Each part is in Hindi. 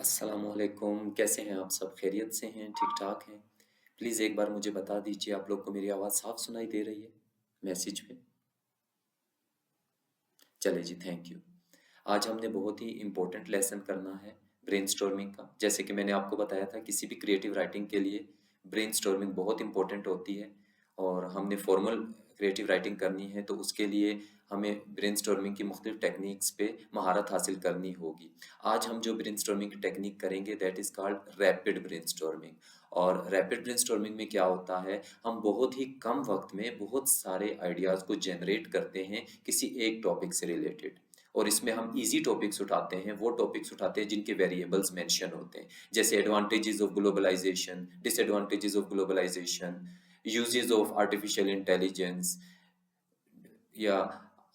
अस्सलामुअलैकुम, कैसे हैं आप सब? खैरियत से हैं, ठीक-ठाक हैं? प्लीज़ एक बार मुझे बता दीजिए आप लोग को मेरी आवाज़ साफ़ सुनाई दे रही है मैसेज में? चलिए जी, थैंक यू। आज हमने बहुत ही इम्पोर्टेंट लेसन करना है ब्रेनस्टॉर्मिंग का। जैसे कि मैंने आपको बताया था किसी भी क्रिएटिव राइटिंग के लिए ब्रेनस्टॉर्मिंग बहुत इम्पोर्टेंट होती है और हमने फॉर्मल क्रिएटिव राइटिंग करनी है तो उसके लिए हमें ब्रेनस्टॉर्मिंग की मुख्तलिफ टेक्निक्स पे महारत हासिल करनी होगी। आज हम जो ब्रेनस्टॉर्मिंग की टेक्निक करेंगे that is called rapid brainstorming. और रैपिड ब्रेनस्टॉर्मिंग में क्या होता है, हम बहुत ही कम वक्त में बहुत सारे आइडियाज़ को जनरेट करते हैं किसी एक टॉपिक से रिलेटेड। और इसमें हम इजी टॉपिक्स उठाते हैं, वो टॉपिक्स उठाते हैं जिनके वेरिएबल्स मेंशन होते हैं, जैसे advantages of globalisation, disadvantages of globalisation, uses of artificial intelligence या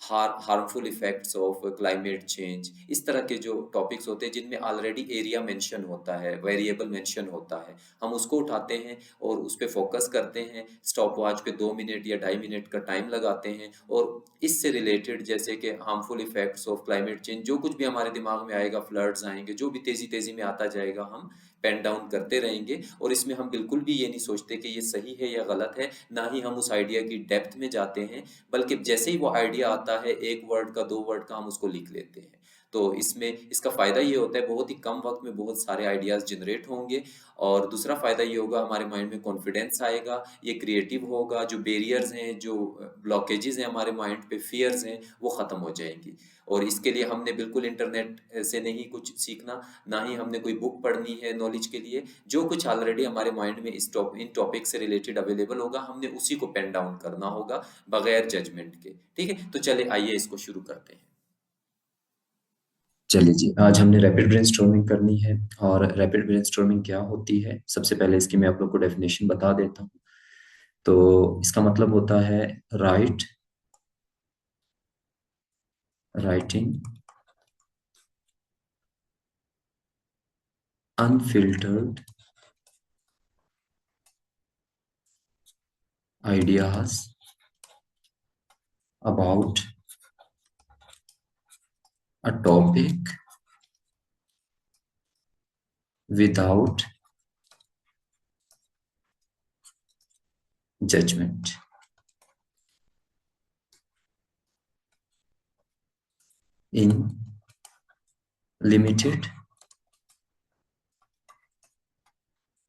harmful effects of climate change. इस तरह के जो टॉपिक्स होते हैं जिनमें ऑलरेडी एरिया मेंशन होता है, वेरिएबल मेंशन होता है, हम उसको उठाते हैं और उस पे फोकस करते हैं। स्टॉप वॉच पे 2 मिनट या 2.5 मिनट का टाइम लगाते हैं और इससे रिलेटेड जैसे कि harmful effects of climate change, जो कुछ भी हमारे दिमाग में आएगा, फ्लड्स आएंगे, जो भी तेजी तेजी में आता जाएगा, हम पेन डाउन करते रहेंगे। और इसमें हम बिल्कुल भी ये नहीं सोचते कि ये सही है या गलत है, ना ही हम उस आइडिया की डेप्थ में जाते हैं, बल्कि जैसे ही वो आइडिया आता है, 1 वर्ड का, 2 वर्ड का, हम उसको लिख लेते हैं। तो इसमें इसका फ़ायदा ये होता है बहुत ही कम वक़्त में बहुत सारे आइडियाज़ जनरेट होंगे। और दूसरा फ़ायदा ये होगा, हमारे माइंड में कॉन्फिडेंस आएगा, ये क्रिएटिव होगा, जो बैरियर्स हैं, जो ब्लॉकेजेज़ हैं हमारे माइंड पे, फ़ियर्स हैं, वो ख़त्म हो जाएँगी। और इसके लिए हमने बिल्कुल इंटरनेट से नहीं कुछ सीखना, ना ही हमने कोई बुक पढ़नी है नॉलेज के लिए। जो कुछ ऑलरेडी हमारे माइंड में इन टॉपिक से रिलेटेड अवेलेबल होगा, हमने उसी को पेन डाउन करना होगा बगैर जजमेंट के। ठीक है, तो चले आइए इसको शुरू करते हैं। चलिए जी, आज हमने रैपिड ब्रेनस्टॉर्मिंग करनी है। और रैपिड ब्रेनस्टॉर्मिंग क्या होती है, सबसे पहले इसकी मैं आप लोग को डेफिनेशन बता देता हूँ। तो इसका मतलब होता है write writing unfiltered ideas about a topic without judgement in limited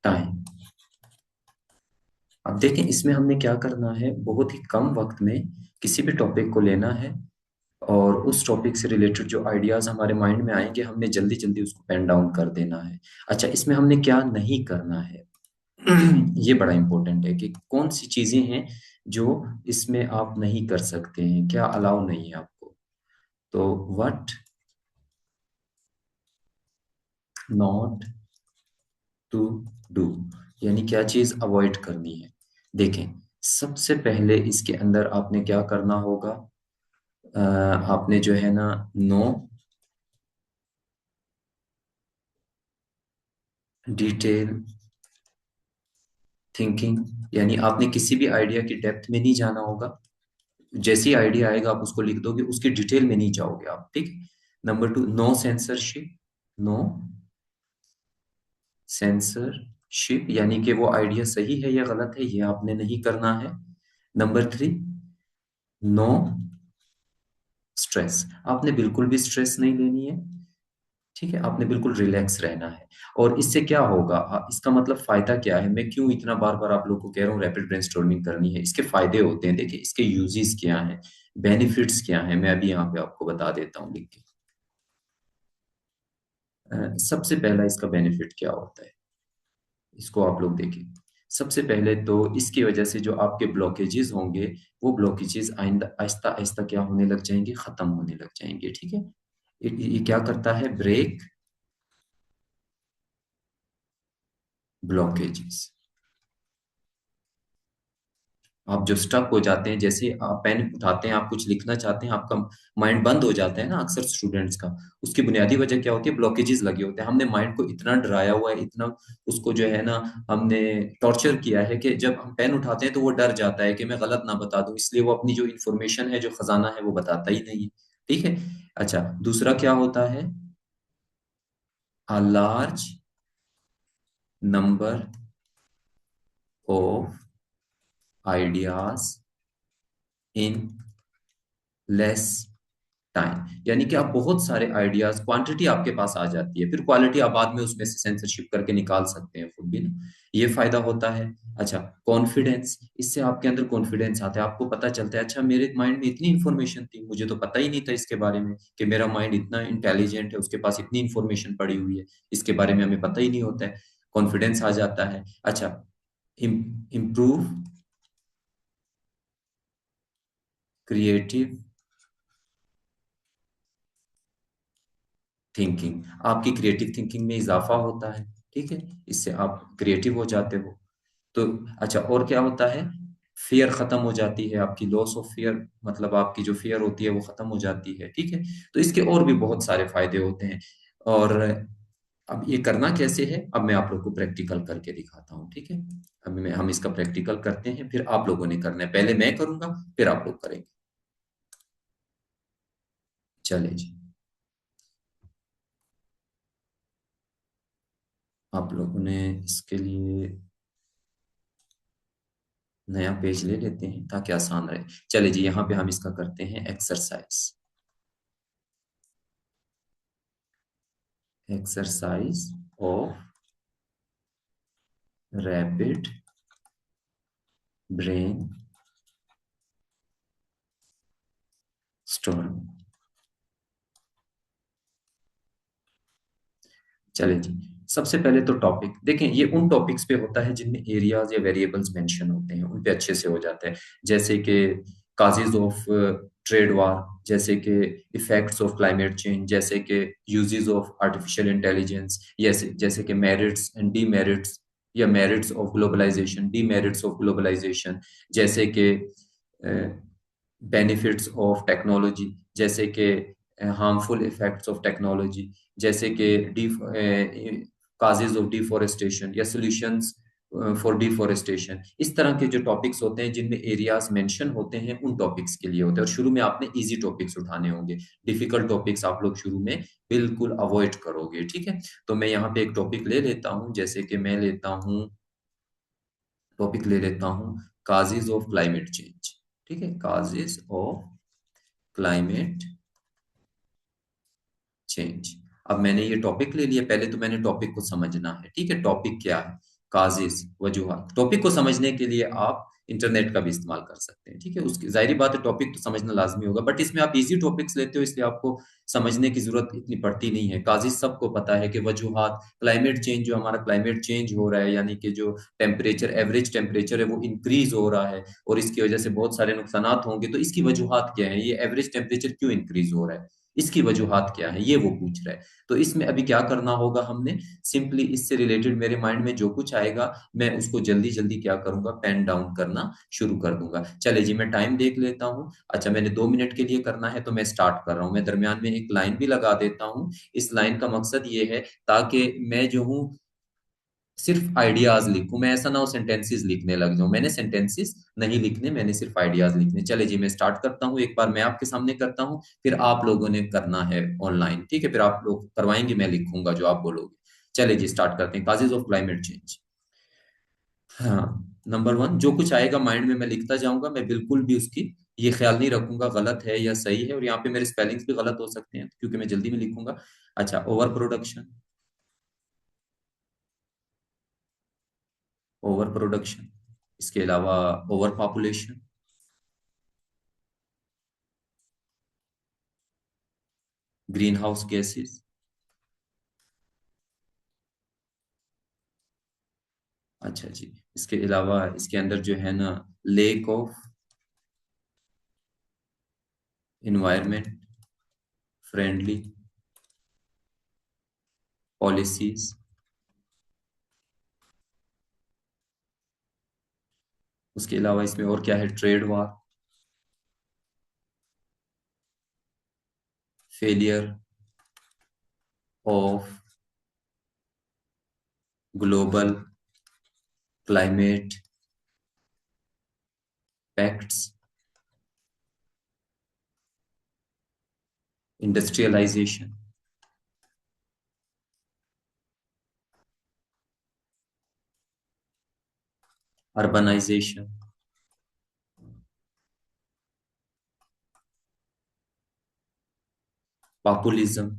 time. अब देखें, इसमें हमने क्या करना है, बहुत ही कम वक्त में किसी भी टॉपिक को लेना है और उस टॉपिक से रिलेटेड जो आइडियाज हमारे माइंड में आएंगे, हमने जल्दी जल्दी उसको पेन डाउन कर देना है। अच्छा, इसमें हमने क्या नहीं करना है ये बड़ा इंपॉर्टेंट है कि कौन सी चीजें हैं जो इसमें आप नहीं कर सकते हैं, क्या अलाउ नहीं है आपको। तो व्हाट नॉट टू डू, यानी क्या चीज अवॉइड करनी है। देखें, सबसे पहले इसके अंदर आपने क्या करना होगा, आपने जो है ना, नो डिटेल थिंकिंग, यानी आपने किसी भी आइडिया की डेप्थ में नहीं जाना होगा। जैसी आइडिया आएगा आप उसको लिख दोगे, उसकी डिटेल में नहीं जाओगे आप। ठीक। Number 2, no censorship. No censorship यानी कि वो आइडिया सही है या गलत है, ये आपने नहीं करना है। नंबर 3, नो स्ट्रेस, आपने बिल्कुल भी स्ट्रेस नहीं लेनी है। ठीक है, आपने बिल्कुल रिलैक्स रहना है। और इससे क्या होगा, इसका मतलब फायदा क्या है, मैं क्यों इतना बार बार आप लोगों को कह रहा हूँ रैपिड ब्रेनस्टॉर्मिंग करनी है। इसके फायदे होते हैं, देखिए इसके यूजेस क्या हैं, बेनिफिट्स क्या हैं, मैं अभी यहाँ पे आपको बता देता हूँ लिख के। सबसे पहला इसका बेनिफिट क्या होता है, इसको आप लोग देखिए। सबसे पहले तो इसकी वजह से जो आपके ब्लॉकेजेस होंगे, वो ब्लॉकेजेस आइंदा आहिस्ता आहिस्ता क्या होने लग जाएंगे, खत्म होने लग जाएंगे। ठीक है, ये क्या करता है, ब्रेक ब्लॉकेजेस। आप जो स्टक हो जाते हैं, जैसे आप पेन उठाते हैं, आप कुछ लिखना चाहते हैं, आपका माइंड बंद हो जाता है ना अक्सर स्टूडेंट्स का। उसकी बुनियादी वजह क्या होती है, ब्लॉकेजेस लगे होते हैं। हमने माइंड को इतना डराया हुआ है, इतना उसको जो है ना, हमने टॉर्चर किया है कि जब हम पेन उठाते हैं तो वो डर जाता है कि मैं गलत ना बता दूं, इसलिए वो अपनी जो इंफॉर्मेशन है, जो खजाना है, वो बताता ही नहीं है। ठीक है। अच्छा, दूसरा क्या होता है, a large number of ideas in less time, यानी कि आप बहुत सारे आइडियाज, क्वांटिटी आपके पास आ जाती है, फिर क्वालिटी आप बाद में उसमें से सेंसरशिप करके निकाल सकते हैं खुद भी ना, ये फायदा होता है। अच्छा, कॉन्फिडेंस, इससे आपके अंदर कॉन्फिडेंस आता है, आपको पता चलता है अच्छा मेरे माइंड में इतनी इंफॉर्मेशन थी, मुझे तो पता ही नहीं था इसके बारे में कि मेरा माइंड इतना इंटेलिजेंट है, उसके पास इतनी इंफॉर्मेशन पड़ी हुई है, इसके बारे में हमें पता ही नहीं होता है, कॉन्फिडेंस आ जाता है। अच्छा, इम्प्रूव क्रिएटिव थिंकिंग, आपकी क्रिएटिव थिंकिंग में इजाफा होता है, ठीक है, इससे आप क्रिएटिव हो जाते हो। तो अच्छा, और क्या होता है, फियर खत्म हो जाती है आपकी, लॉस ऑफ फियर, मतलब आपकी जो फियर होती है वो खत्म हो जाती है, ठीक है। तो इसके और भी बहुत सारे फायदे होते हैं। और अब ये करना कैसे है, अब मैं आप लोग को प्रैक्टिकल करके दिखाता हूँ, ठीक है। अभी मैं हम इसका प्रैक्टिकल करते हैं, फिर आप लोगों ने करना है, पहले मैं करूंगा फिर आप लोग करेंगे। चले जी, आप लोगों ने इसके लिए नया पेज ले लेते हैं ताकि आसान रहे। चले जी, यहाँ पे हम इसका करते हैं exercise, exercise of rapid brain storm. चले जी, सबसे पहले तो टॉपिक देखें, ये उन टॉपिक्स पे होता है जिनमें एरियाज या वेरिएबल्स मेंशन होते हैं, उन पे अच्छे से हो जाता है। जैसे कि काजेज ऑफ ट्रेड वार, जैसे कि इफेक्ट्स ऑफ क्लाइमेट चेंज, जैसे कि यूजेस ऑफ आर्टिफिशियल इंटेलिजेंस, जैसे जैसे कि मेरिट्स एंड डीमेरिट्स, या merits of globalisation, demerits of globalisation, जैसे कि बेनिफिट्स ऑफ टेक्नोलॉजी, जैसे कि हार्मफुल इफेक्ट्स ऑफ टेक्नोलॉजी, जैसे कि डी काजेज ऑफ डिफोरेस्टेशन या सॉल्यूशंस फॉर डिफोरेस्टेशन। इस तरह के जो टॉपिक्स होते हैं जिनमें एरियाज मेंशन होते हैं, उन टॉपिक्स के लिए होते हैं। और शुरू में आपने इजी टॉपिक्स उठाने होंगे, डिफिकल्ट टॉपिक्स आप लोग शुरू में बिल्कुल अवॉइड करोगे, ठीक है। तो मैं यहाँ पे एक टॉपिक ले लेता हूँ, जैसे कि मैं लेता हूँ, टॉपिक ले लेता हूँ काजेज ऑफ क्लाइमेट चेंज, ठीक है, काजेज ऑफ क्लाइमेट चेंज। अब मैंने ये टॉपिक ले लिया, पहले तो मैंने टॉपिक को समझना है, ठीक है, टॉपिक क्या है, काजेस, वजूहात। टॉपिक को समझने के लिए आप इंटरनेट का भी इस्तेमाल कर सकते हैं, ठीक है, उसकी जाहिर बात है टॉपिक तो समझना लाजमी होगा, बट इसमें आप इजी टॉपिक्स लेते हो इसलिए आपको समझने की जरूरत इतनी पड़ती नहीं है। काजेस सबको पता है कि वजूहात, क्लाइमेट चेंज, जो हमारा क्लाइमेट चेंज हो रहा है, यानी कि जो टेम्परेचर, एवरेज टेम्परेचर है वो इंक्रीज हो रहा है, और इसकी वजह से बहुत सारे नुकसानात होंगे, तो इसकी वजूहात क्या है, ये एवरेज टेम्परेचर क्यों इंक्रीज हो रहा है, इसकी वजूहात क्या है, ये वो पूछ रहा है। तो इसमें अभी क्या करना होगा, हमने सिंपली इससे रिलेटेड मेरे माइंड में जो कुछ आएगा मैं उसको जल्दी जल्दी क्या करूंगा, पेन डाउन करना शुरू कर दूंगा। चले जी, मैं टाइम देख लेता हूँ। अच्छा, मैंने 2 मिनट के लिए करना है तो मैं स्टार्ट कर रहा हूँ, मैं दरमियान में एक लाइन भी लगा देता हूँ। इस लाइन का मकसद ये है ताकि मैं जो हूँ सिर्फ आइडियाज लिखूं, मैं ऐसा ना हो सेंटेंसेस लिखने लग जाऊं, मैंने सेंटेंसेस नहीं लिखने, मैंने सिर्फ आइडियाज लिखने। चले जी, मैं स्टार्ट करता हूँ, एक बार मैं आपके सामने करता हूँ, फिर आप लोगों ने करना है ऑनलाइन, ठीक है, फिर आप लोग करवाएंगे, मैं लिखूंगा जो आप बोलोगे। चले जी, स्टार्ट करते हैं, काजेज ऑफ क्लाइमेट चेंज। हाँ, नंबर वन, जो कुछ आएगा माइंड में मैं लिखता जाऊंगा, मैं बिल्कुल भी उसकी ये ख्याल नहीं रखूंगा गलत है या सही है, और यहाँ पे मेरे स्पेलिंग्स भी गलत हो सकते हैं क्योंकि मैं जल्दी में लिखूंगा। अच्छा, ओवर प्रोडक्शन, ओवर प्रोडक्शन, इसके अलावा overpopulation, greenhouse gases. अच्छा जी, इसके अलावा इसके अंदर जो है ना, lack of environment friendly policies. उसके अलावा इसमें और क्या है, trade war, failure of global climate pacts, industrialisation, urbanisation, populism,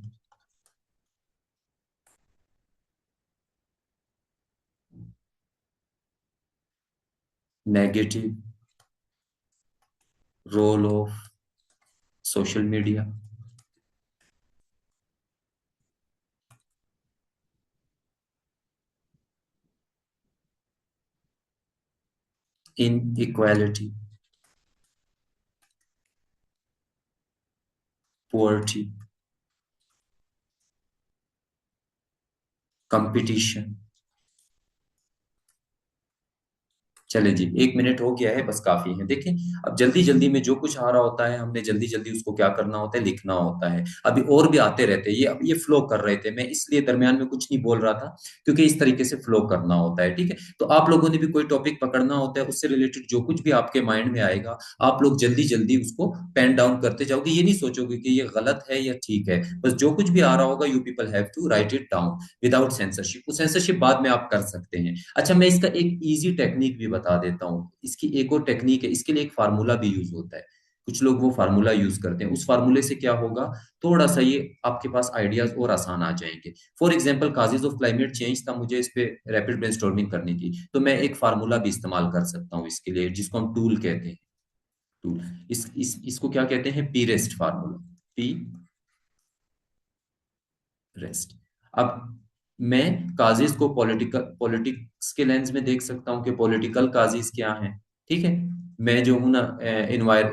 negative role of social media inequality, poverty, competition. चले जी, 1 मिनट हो गया है, बस काफी है। देखिए, अब जल्दी जल्दी में जो कुछ आ रहा होता है, हमने जल्दी जल्दी उसको क्या करना होता है, लिखना होता है। अभी और भी आते रहते हैं, ये अब ये फ्लो कर रहे थे, मैं इसलिए दरमियान में कुछ नहीं बोल रहा था, क्योंकि इस तरीके से फ्लो करना होता है। ठीक है, तो आप लोगों ने भी कोई टॉपिक पकड़ना होता है, उससे रिलेटेड जो कुछ भी आपके माइंड में आएगा, आप लोग जल्दी जल्दी उसको पेन डाउन करते जाओगे। ये नहीं सोचोगे कि ये गलत है या ठीक है, बस जो कुछ भी आ रहा होगा, you people have to write it down without censorship. वो सेंसरशिप बाद में आप कर सकते हैं। अच्छा, मैं इसका एक इजी टेक्निक भी बता देता हूँ। इसकी एक और टेक्निक है, इसके लिए एक फार्मूला भी यूज होता है। कुछ लोग वो फार्मूला यूज करते हैं, उस फार्मूले से क्या होगा, थोड़ा सा ये आपके पास आइडियाज और आसान आ जाएंगे। For example, causes of climate change था, मुझे इस पे रैपिड ब्रेनस्टॉर्मिंग करनी थी, तो मैं एक फार्मूला भी इस्तेमाल कर सकता हूँ इसके लिए, जिसको हम टूल कहते हैं। टूल, इसको क्या कहते हैं, P rest formula. P rest. अब मैं काजिज को पॉलिटिक्स के लेंस में देख सकता हूँ कि पॉलिटिकल काजिज क्या हैं। ठीक है, मैं जो हूँ ना,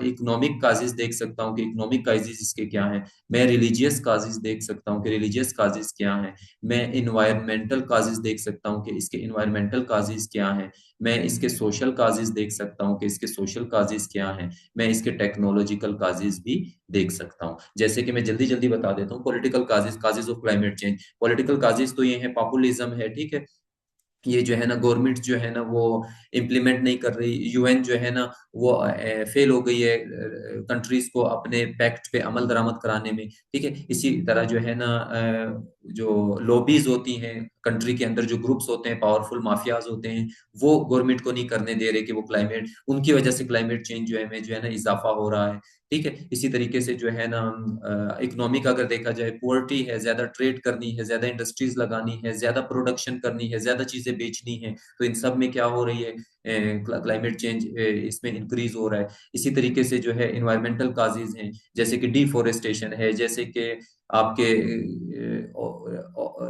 इकोनॉमिक काजिज देख सकता हूँ कि इकोनॉमिक काजिज इसके क्या हैं। मैं रिलीजियस काजिज देख सकता हूँ कि रिलीजियस काजिज क्या हैं। मैं इन्वायरमेंटल काजिज देख सकता हूँ कि इसके इन्वायरमेंटल काजिज क्या हैं। मैं इसके सोशल काजिज देख सकता हूँ कि इसके सोशल काजिज क्या हैं। मैं इसके टेक्नोलॉजिकल काजिज भी देख सकता हूँ। जैसे कि मैं जल्दी जल्दी बता देता हूँ, political causes, causes of climate change. Political causes तो ये है, पॉपुलिज्म है। ठीक है, ये जो है ना, गवर्नमेंट जो है ना वो इम्प्लीमेंट नहीं कर रही, यूएन जो है ना वो फेल हो गई है कंट्रीज को अपने पैक्ट पे अमल दरामद कराने में। ठीक है, इसी तरह जो है ना, जो लॉबीज होती हैं कंट्री के अंदर, जो ग्रुप्स होते हैं, पावरफुल माफियाज होते हैं, वो गवर्नमेंट को नहीं करने दे रहे कि वो क्लाइमेट, उनकी वजह से क्लाइमेट चेंज जो है में जो है ना इजाफा हो रहा है। ठीक है, इसी तरीके से जो है ना, इकोनॉमिक अगर देखा जाए, पुअर्टी है, ज्यादा ट्रेड करनी है, ज्यादा इंडस्ट्रीज लगानी है, ज्यादा प्रोडक्शन करनी है, ज्यादा चीजें बेचनी है, तो इन सब में क्या हो रही है, क्लाइमेट चेंज इसमें इंक्रीज हो रहा है। इसी तरीके से जो है इन्वायरमेंटल काजेज हैं, जैसे कि डिफोरेस्टेशन है, जैसे कि आपके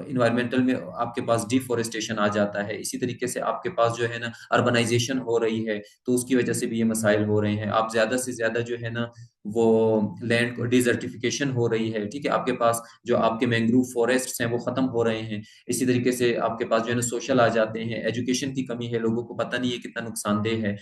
इन्वायरमेंटल में आपके पास डिफोरेस्टेशन आ जाता है। इसी तरीके से आपके पास जो है ना अर्बनाइजेशन हो रही है, तो उसकी वजह से भी ये मसाइल हो रहे हैं। आप ज्यादा से ज्यादा जो है ना वो लैंड को डिजर्टिफिकेशन हो रही है। ठीक है, आपके पास जो आपके मैंग्रोव फॉरेस्ट्स हैं वो खत्म हो रहे हैं। इसी तरीके से आपके पास जो है ना सोशल आ जाते हैं, एजुकेशन की कमी है, लोगों को पता नहीं है कितना नुकसानदेह है,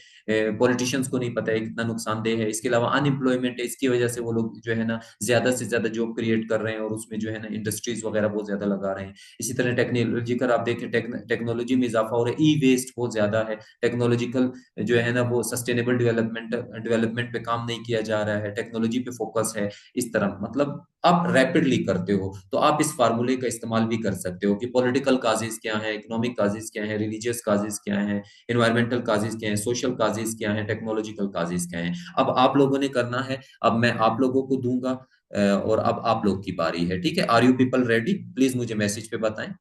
पॉलिटिशियंस को नहीं पता है कितना नुकसानदेह है। इसके अलावा अनएम्प्लॉयमेंट है, इसकी वजह से वो लोग जो है ना ज्यादा से ज्यादा जॉब क्रिएट कर रहे हैं और उसमें जो है ना इंडस्ट्रीज वगैरह बहुत ज्यादा लगा रहे हैं। इसी तरह टेक्नोलॉजी का आप देखें, टेक्नोलॉजी में इजाफा हो रहा है, ई वेस्ट बहुत ज्यादा है, टेक्नोलॉजिकल जो है ना वो सस्टेनेबल डेवलपमेंट पे काम नहीं किया जा रहा है, टेक्नोलॉजी पे फोकस है। इस तरह मतलब आप रैपिडली करते हो, तो आप इस फार्मूले का इस्तेमाल भी कर सकते हो कि पॉलिटिकल काजेज क्या है, इकोनॉमिक काजेज क्या है, रिलीजियस काजेज क्या है, इन्वायरमेंटल काजेज क्या है, सोशल काजेज क्या है, टेक्नोलॉजिकल काजेज क्या है। अब आप लोगों ने करना है, अब मैं आप लोगों को दूंगा और अब आप लोग की बारी है। ठीक है, are you people ready? Please मुझे मैसेज पे बताएं।